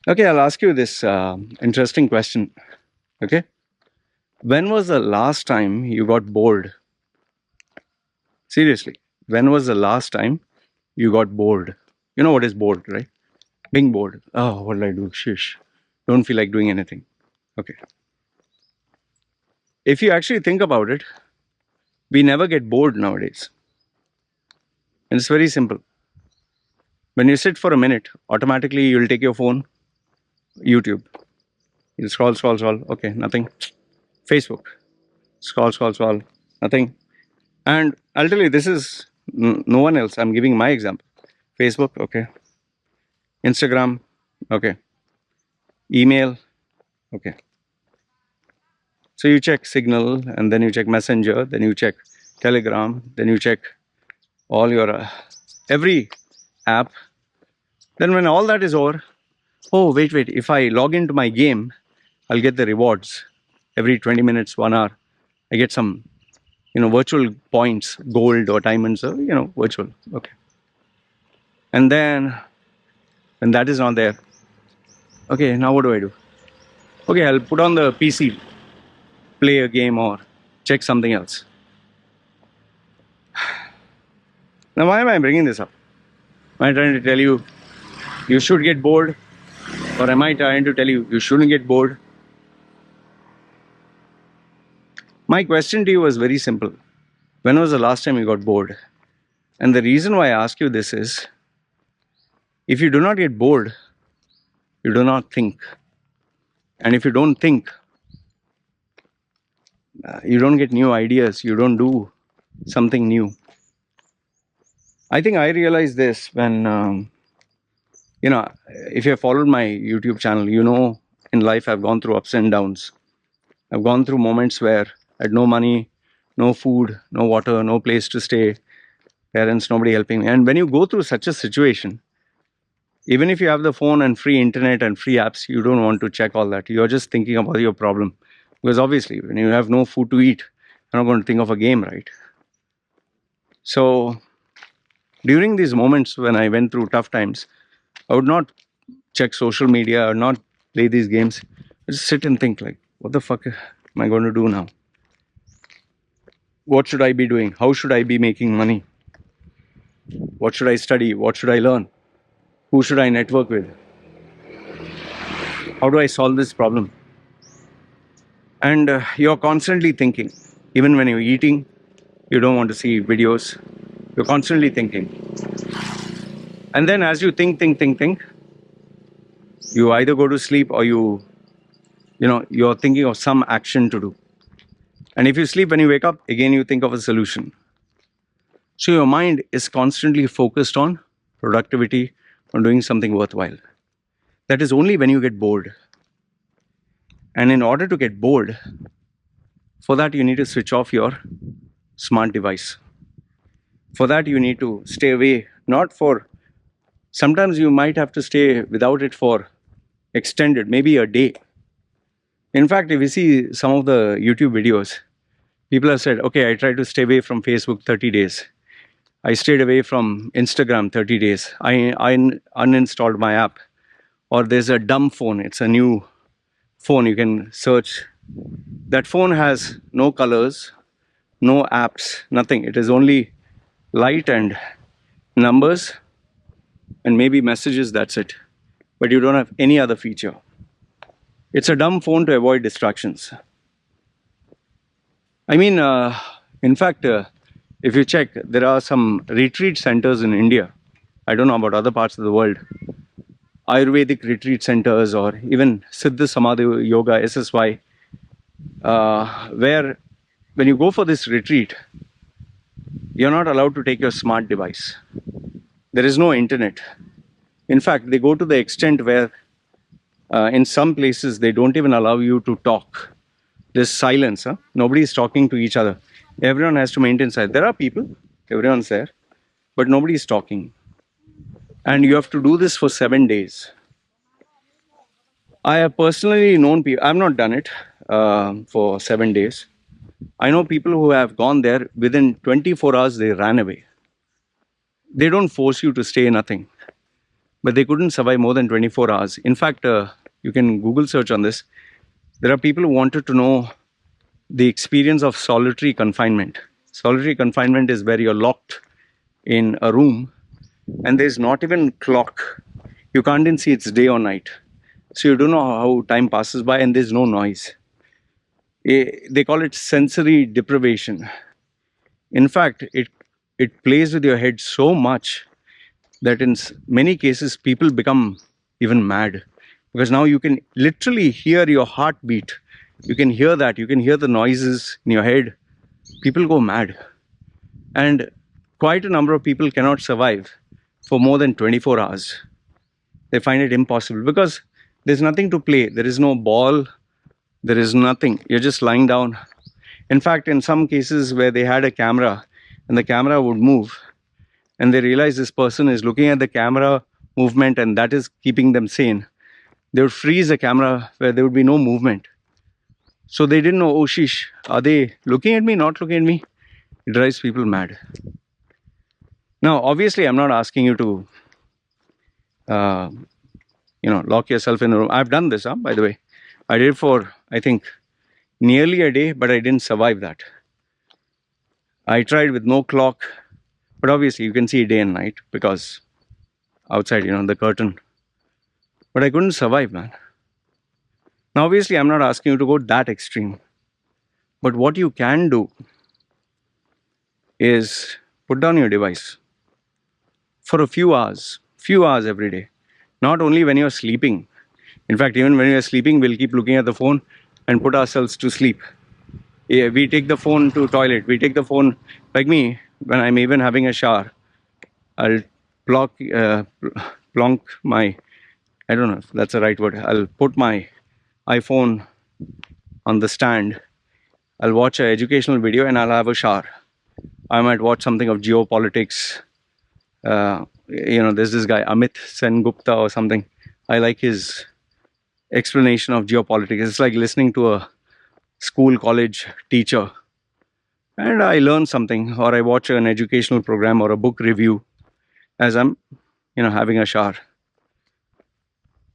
Okay, I'll ask you this interesting question. Okay. When was the last time you got bored? Seriously, when was the last time you got bored? You know what is bored, right? Being bored. Oh, what did I do? Shish. Don't feel like doing anything. Okay. If you actually think about it, we never get bored nowadays. And it's very simple. When you sit for a minute, automatically you'll take your phone, YouTube. You'll scroll, scroll, scroll. Okay, nothing. Facebook. Scroll, scroll, scroll. Nothing. And I'll tell you, this is no one else. I'm giving my example. Facebook, okay. Instagram, okay. Email, okay. So you check Signal, and then you check Messenger, then you check Telegram, then you check all your every app. Then when all that is over, oh wait, if I log into my game, I'll get the rewards every 20 minutes, 1 hour. I get some, virtual points, gold or diamonds, or virtual. Okay. And then when that is not there, okay, now what do I do? Okay, I'll put on the PC, play a game or check something else. Now, why am I bringing this up? Am I trying to tell you you should get bored? Or am I trying to tell you you shouldn't get bored? My question to you was very simple. When was the last time you got bored? And the reason why I ask you this is, if you do not get bored, you do not think. And if you don't think, you don't get new ideas, you don't do something new. I think I realized this when, if you have followed my YouTube channel, in life I've gone through ups and downs. I've gone through moments where I had no money, no food, no water, no place to stay, parents, nobody helping me. And when you go through such a situation, even if you have the phone and free internet and free apps, you don't want to check all that. You're just thinking about your problem. Because obviously, when you have no food to eat, you're not going to think of a game, right? So, during these moments when I went through tough times, I would not check social media or not play these games. I just sit and think, like, what the fuck am I going to do now? What should I be doing? How should I be making money? What should I study? What should I learn? Who should I network with? How do I solve this problem? And you're constantly thinking. Even when you're eating, you don't want to see videos. You're constantly thinking. And then as you think, you either go to sleep or you're thinking of some action to do. And if you sleep, when you wake up, again you think of a solution. So your mind is constantly focused on productivity, on doing something worthwhile. That is only when you get bored. And in order to get bored, for that you need to switch off your smart device. For that you need to stay away, sometimes you might have to stay without it for extended, maybe a day. In fact, if you see some of the YouTube videos, people have said, okay, I tried to stay away from Facebook 30 days. I stayed away from Instagram 30 days. I uninstalled my app. Or there's a dumb phone. It's a new phone. You can search. That phone has no colors, no apps, nothing. It is only light and numbers and maybe messages. That's it. But you don't have any other feature. It's a dumb phone to avoid distractions. I mean, in fact, if you check, there are some retreat centers in India. I don't know about other parts of the world. Ayurvedic retreat centers or even Siddha Samadhi Yoga, SSY, where when you go for this retreat, you're not allowed to take your smart device. There is no internet. In fact, they go to the extent where in some places they don't even allow you to talk. There's silence. Nobody is talking to each other. Everyone has to maintain silence. There are people, everyone's there, but nobody is talking. And you have to do this for 7 days. I have personally known people, I've not done it for 7 days. I know people who have gone there, within 24 hours, they ran away. They don't force you to stay, nothing. but they couldn't survive more than 24 hours. In fact, you can Google search on this. There are people who wanted to know the experience of solitary confinement. Solitary confinement is where you're locked in a room and there's not even clock. You can't even see it's day or night. So you don't know how time passes by and there's no noise. They call it sensory deprivation. In fact, it plays with your head so much that in many cases people become even mad, because now you can literally hear your heartbeat. You can hear that. You can hear the noises in your head. People go mad. And quite a number of people cannot survive for more than 24 hours. They find it impossible because there's nothing to play. There is no ball. There is nothing. You're just lying down. In fact, in some cases where they had a camera and the camera would move and they realize this person is looking at the camera movement and that is keeping them sane, they would freeze the camera where there would be no movement. So they didn't know, oh sheesh, are they looking at me, not looking at me? It drives people mad. Now, obviously, I'm not asking you to, lock yourself in a room. I've done this, by the way. I did it for, I think, nearly a day, but I didn't survive that. I tried with no clock, but obviously you can see day and night because outside, the curtain. But I couldn't survive, man. Now, obviously, I'm not asking you to go that extreme. But what you can do is put down your device for a few hours every day. Not only when you're sleeping. In fact, even when you're sleeping, we'll keep looking at the phone and put ourselves to sleep. Yeah, we take the phone to toilet. We take the phone, like me, when I'm even having a shower. I'll plonk my, I don't know if that's the right word. I'll put my iPhone on the stand. I'll watch an educational video and I'll have a shower. I might watch something of geopolitics. There's this guy, Amit Sengupta or something. I like his explanation of geopolitics. It's like listening to a school, college teacher. And I learn something, or I watch an educational program or a book review as I'm, having a shower.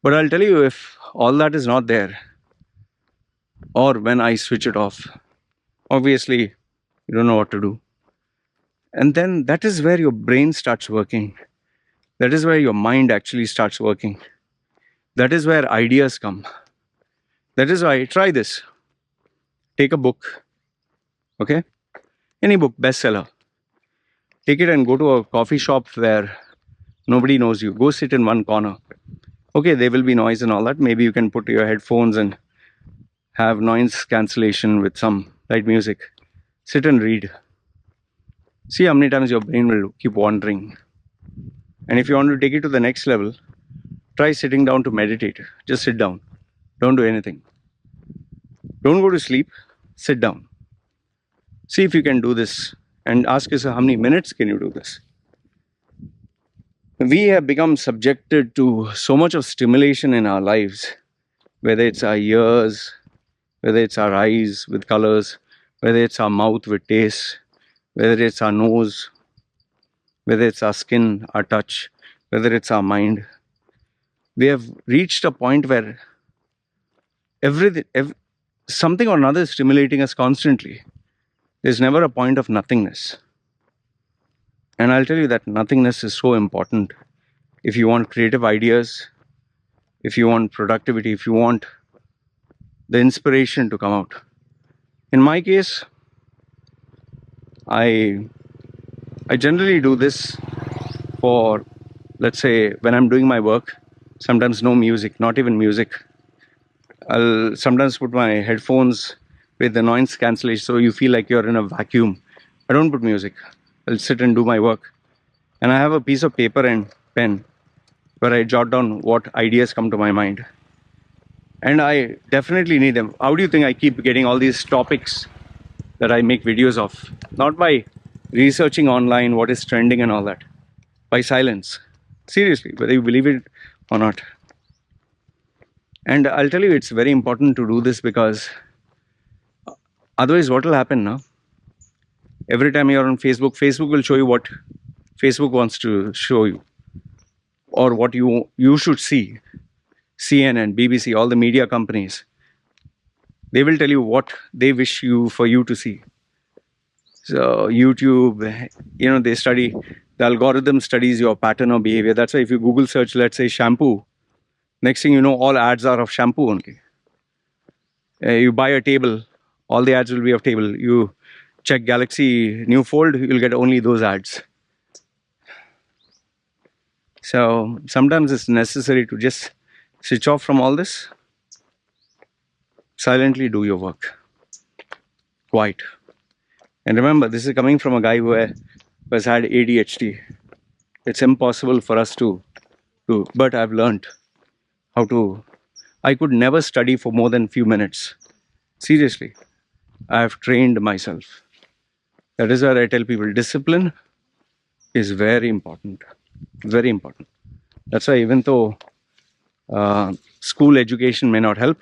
But I'll tell you, if all that is not there, or when I switch it off, obviously, you don't know what to do. And then that is where your brain starts working. That is where your mind actually starts working. That is where ideas come. That is why, try this. Take a book, okay? Any book, bestseller. Take it and go to a coffee shop where nobody knows you. Go sit in one corner. Okay, there will be noise and all that. Maybe you can put your headphones and have noise cancellation with some light music. Sit and read. See how many times your brain will keep wandering. And if you want to take it to the next level, try sitting down to meditate. Just sit down. Don't do anything. Don't go to sleep. Sit down. See if you can do this and ask yourself, how many minutes can you do this? We have become subjected to so much of stimulation in our lives, whether it's our ears, whether it's our eyes with colors, whether it's our mouth with taste, whether it's our nose, whether it's our skin, our touch, whether it's our mind. We have reached a point where something or another is stimulating us constantly. There's never a point of nothingness. And I'll tell you that nothingness is so important. If you want creative ideas, if you want productivity, if you want the inspiration to come out. In my case, I generally do this for, let's say, when I'm doing my work, sometimes no music, not even music. I'll sometimes put my headphones with the noise cancellation so you feel like you're in a vacuum. I don't put music. I'll sit and do my work. And I have a piece of paper and pen where I jot down what ideas come to my mind. And I definitely need them. How do you think I keep getting all these topics that I make videos of? Not by researching online what is trending and all that. By silence. Seriously, whether you believe it or not. And I'll tell you, it's very important to do this because otherwise what will happen now? Every time you're on Facebook, Facebook will show you what Facebook wants to show you. or what you should see, CNN, BBC, all the media companies, they will tell you what they wish for you to see. So YouTube, they study, the algorithm studies your pattern of behavior. That's why if you Google search, let's say shampoo, next thing you know, all ads are of shampoo only. You buy a table, all the ads will be of table. You check Galaxy New Fold, you'll get only those ads. So sometimes it's necessary to just switch off from all this, silently do your work, quiet. And remember, this is coming from a guy who has had ADHD. It's impossible for us to do, but I've learned how to. I could never study for more than few minutes. Seriously, I have trained myself. That is why I tell people discipline is very important. Very important. That's why even though school education may not help,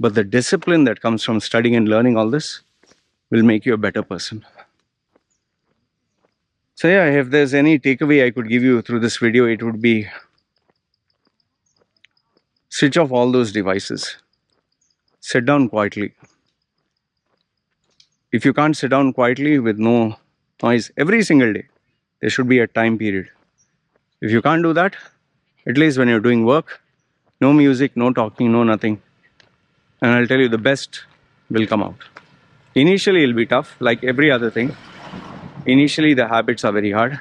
but the discipline that comes from studying and learning all this will make you a better person. So yeah, if there's any takeaway I could give you through this video, it would be switch off all those devices. Sit down quietly. If you can't sit down quietly with no noise every single day, there should be a time period. If you can't do that, at least when you're doing work, no music, no talking, no nothing. And I'll tell you, the best will come out. Initially, it'll be tough, like every other thing. Initially, the habits are very hard,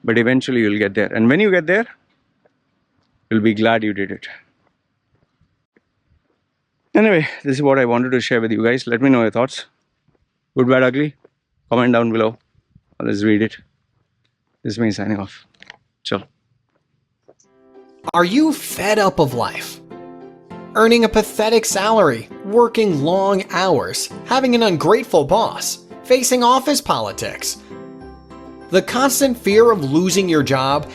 but eventually you'll get there. And when you get there, you'll be glad you did it. Anyway, this is what I wanted to share with you guys. Let me know your thoughts. Good, bad, ugly? Comment down below. Let's read it. This is me signing off. Chill. Are you fed up of life? Earning a pathetic salary, working long hours, having an ungrateful boss, facing office politics, the constant fear of losing your job,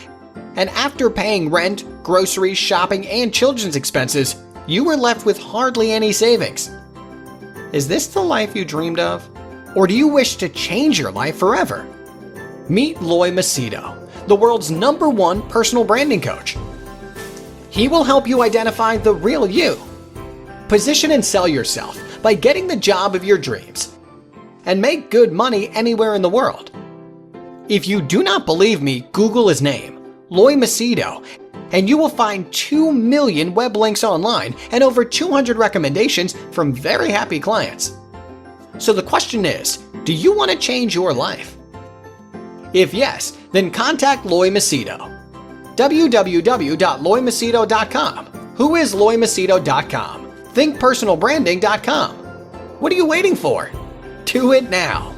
and after paying rent, groceries, shopping, and children's expenses, you were left with hardly any savings. Is this the life you dreamed of? Or do you wish to change your life forever? Meet Loy Machedo, the world's #1 personal branding coach. He will help you identify the real you, position and sell yourself by getting the job of your dreams, and make good money anywhere in the world. If you do not believe me, Google his name, Loy Machedo, and you will find 2 million web links online and over 200 recommendations from very happy clients. So the question is, do you want to change your life? If yes, then contact Loy Machedo. www.loymachedo.com. Who is loymachedo.com? Thinkpersonalbranding.com. What are you waiting for? Do it now.